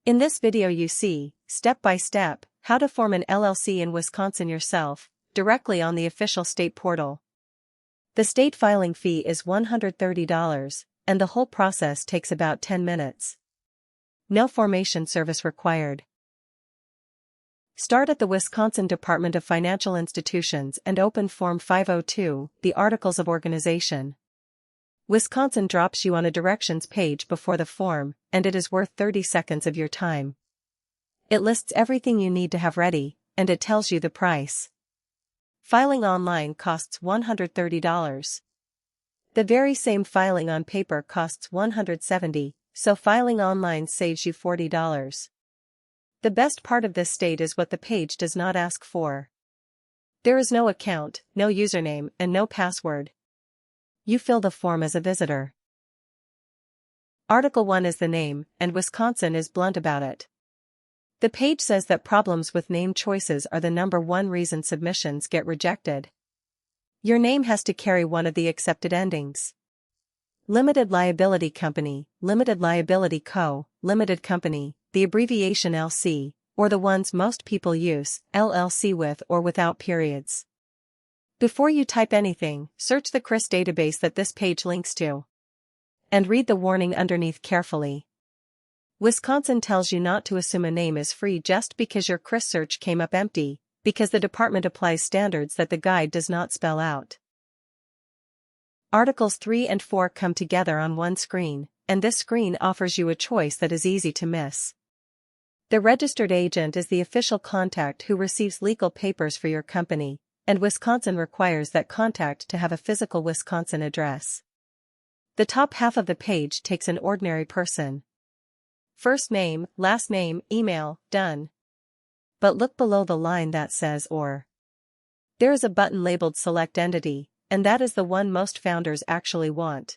In this video you see, step by step, how to form an LLC in Wisconsin yourself, directly on the official state portal. The state filing fee is $130, and the whole process takes about 10 minutes. No formation service required. Start at the Wisconsin Department of Financial Institutions and open Form 502, the Articles of Organization. Wisconsin drops you on a directions page before the form, and it is worth 30 seconds of your time. It lists everything you need to have ready, and it tells you the price. Filing online costs $130. The very same filing on paper costs $170, so filing online saves you $40. The best part of this state is what the page does not ask for. There is no account, no username, and no password. You fill the form as a visitor. Article 1 is the name, and Wisconsin is blunt about it. The page says that problems with name choices are the #1 reason submissions get rejected. Your name has to carry one of the accepted endings. Limited Liability Company, Limited Liability Co., Limited Company, the abbreviation LC, or the ones most people use, LLC with or without periods. Before you type anything, search the CRIS database that this page links to. And read the warning underneath carefully. Wisconsin tells you not to assume a name is free just because your CRIS search came up empty, because the department applies standards that the guide does not spell out. Articles 3 and 4 come together on one screen, and this screen offers you a choice that is easy to miss. The registered agent is the official contact who receives legal papers for your company, and Wisconsin requires that contact to have a physical Wisconsin address. The top half of the page takes an ordinary person. First name, last name, email, done. But look below the line that says or. There is a button labeled Select Entity, and that is the one most founders actually want.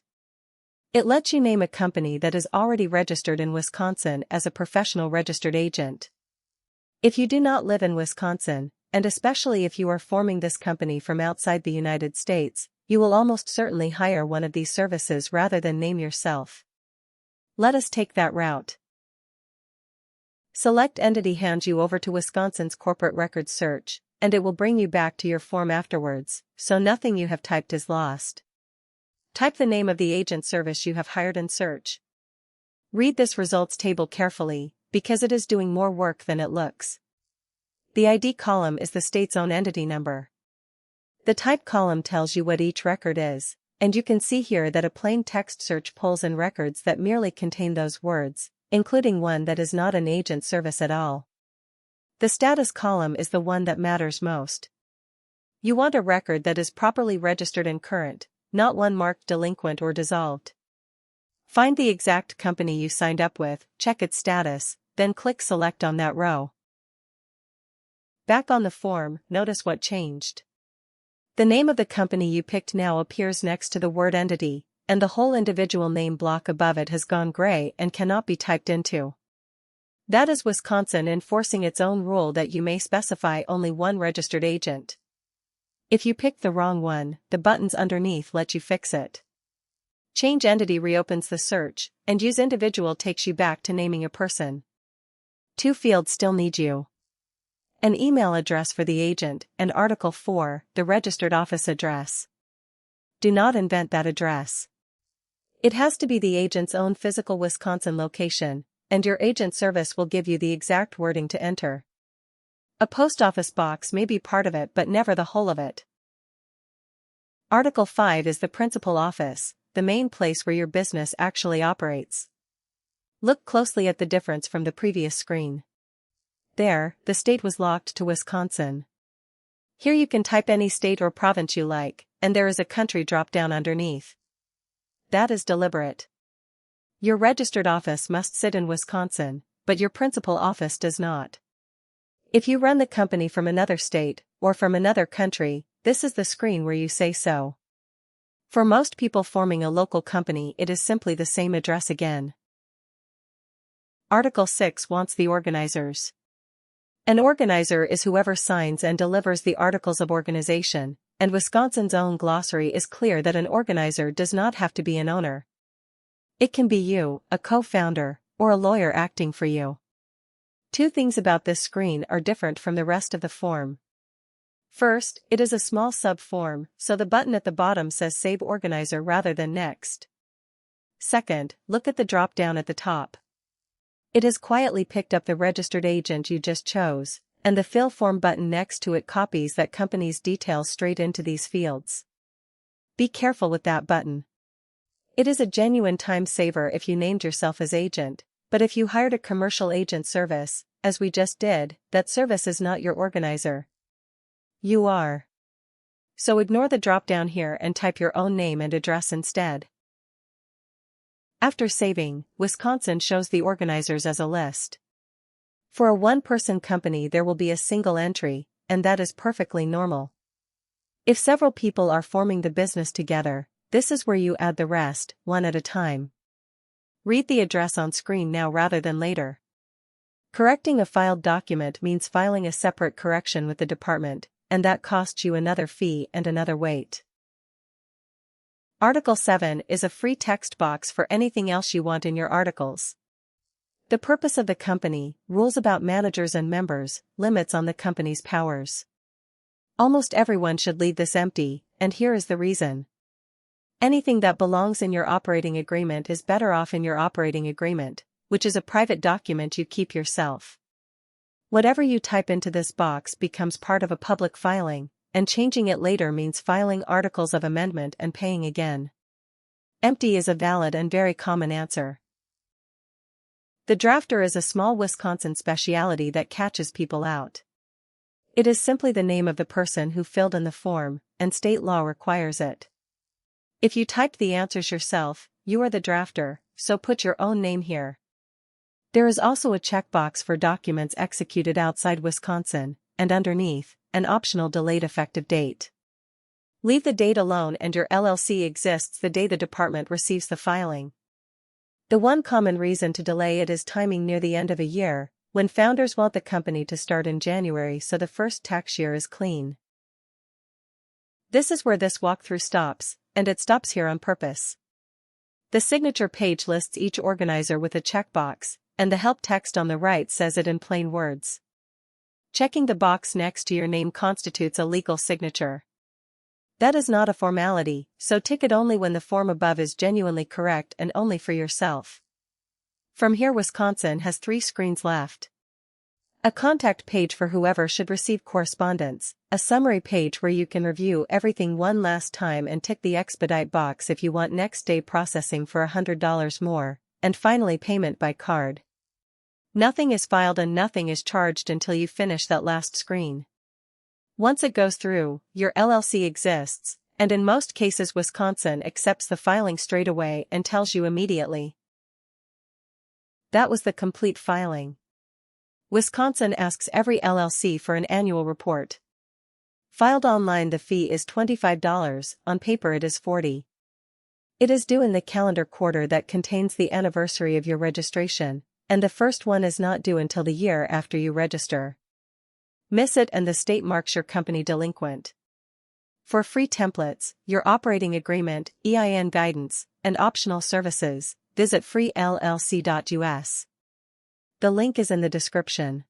It lets you name a company that is already registered in Wisconsin as a professional registered agent. If you do not live in Wisconsin, and especially if you are forming this company from outside the United States, you will almost certainly hire one of these services rather than name yourself. Let us take that route. Select Entity hands you over to Wisconsin's corporate records search, and it will bring you back to your form afterwards, so nothing you have typed is lost. Type the name of the agent service you have hired and search. Read this results table carefully, because it is doing more work than it looks. The ID column is the state's own entity number. The type column tells you what each record is, and you can see here that a plain text search pulls in records that merely contain those words, including one that is not an agent service at all. The status column is the one that matters most. You want a record that is properly registered and current, not one marked delinquent or dissolved. Find the exact company you signed up with, check its status, then click Select on that row. Back on the form, notice what changed. The name of the company you picked now appears next to the word entity, and the whole individual name block above it has gone gray and cannot be typed into. That is Wisconsin enforcing its own rule that you may specify only one registered agent. If you pick the wrong one, the buttons underneath let you fix it. Change Entity reopens the search, and Use Individual takes you back to naming a person. Two fields still need you. An email address for the agent, and Article 4, the registered office address. Do not invent that address. It has to be the agent's own physical Wisconsin location, and your agent service will give you the exact wording to enter. A post office box may be part of it but never the whole of it. Article 5 is the principal office, the main place where your business actually operates. Look closely at the difference from the previous screen. There, the state was locked to Wisconsin. Here you can type any state or province you like, and there is a country drop-down underneath. That is deliberate. Your registered office must sit in Wisconsin, but your principal office does not. If you run the company from another state, or from another country, this is the screen where you say so. For most people forming a local company, it is simply the same address again. Article 6 wants the organizers. An organizer is whoever signs and delivers the Articles of Organization, and Wisconsin's own glossary is clear that an organizer does not have to be an owner. It can be you, a co-founder, or a lawyer acting for you. Two things about this screen are different from the rest of the form. First, it is a small sub-form, so the button at the bottom says Save Organizer rather than Next. Second, look at the drop-down at the top. It has quietly picked up the registered agent you just chose, and the Fill Form button next to it copies that company's details straight into these fields. Be careful with that button. It is a genuine time saver if you named yourself as agent, but if you hired a commercial agent service, as we just did, that service is not your organizer. You are. So ignore the drop-down here and type your own name and address instead. After saving, Wisconsin shows the organizers as a list. For a one-person company there will be a single entry, and that is perfectly normal. If several people are forming the business together, this is where you add the rest, one at a time. Read the address on screen now rather than later. Correcting a filed document means filing a separate correction with the department, and that costs you another fee and another wait. Article 7 is a free text box for anything else you want in your articles. The purpose of the company, rules about managers and members, limits on the company's powers. Almost everyone should leave this empty, and here is the reason. Anything that belongs in your operating agreement is better off in your operating agreement, which is a private document you keep yourself. Whatever you type into this box becomes part of a public filing, and changing it later means filing articles of amendment and paying again. Empty is a valid and very common answer. The drafter is a small Wisconsin specialty that catches people out. It is simply the name of the person who filled in the form, and state law requires it. If you typed the answers yourself, you are the drafter, so put your own name here. There is also a checkbox for documents executed outside Wisconsin, and underneath, an optional delayed effective date. Leave the date alone and your LLC exists the day the department receives the filing. The one common reason to delay it is timing near the end of a year, when founders want the company to start in January so the first tax year is clean. This is where this walkthrough stops, and it stops here on purpose. The signature page lists each organizer with a checkbox, and the help text on the right says it in plain words. Checking the box next to your name constitutes a legal signature. That is not a formality, so tick it only when the form above is genuinely correct and only for yourself. From here Wisconsin has 3 screens left. A contact page for whoever should receive correspondence, a summary page where you can review everything one last time and tick the expedite box if you want next day processing for $100 more, and finally payment by card. Nothing is filed and nothing is charged until you finish that last screen. Once it goes through, your LLC exists, and in most cases Wisconsin accepts the filing straight away and tells you immediately. That was the complete filing. Wisconsin asks every LLC for an annual report. Filed online the fee is $25, on paper it is $40. It is due in the calendar quarter that contains the anniversary of your registration, and the first one is not due until the year after you register. Miss it and the state marks your company delinquent. For free templates, your operating agreement, EIN guidance, and optional services, visit freellc.us. The link is in the description.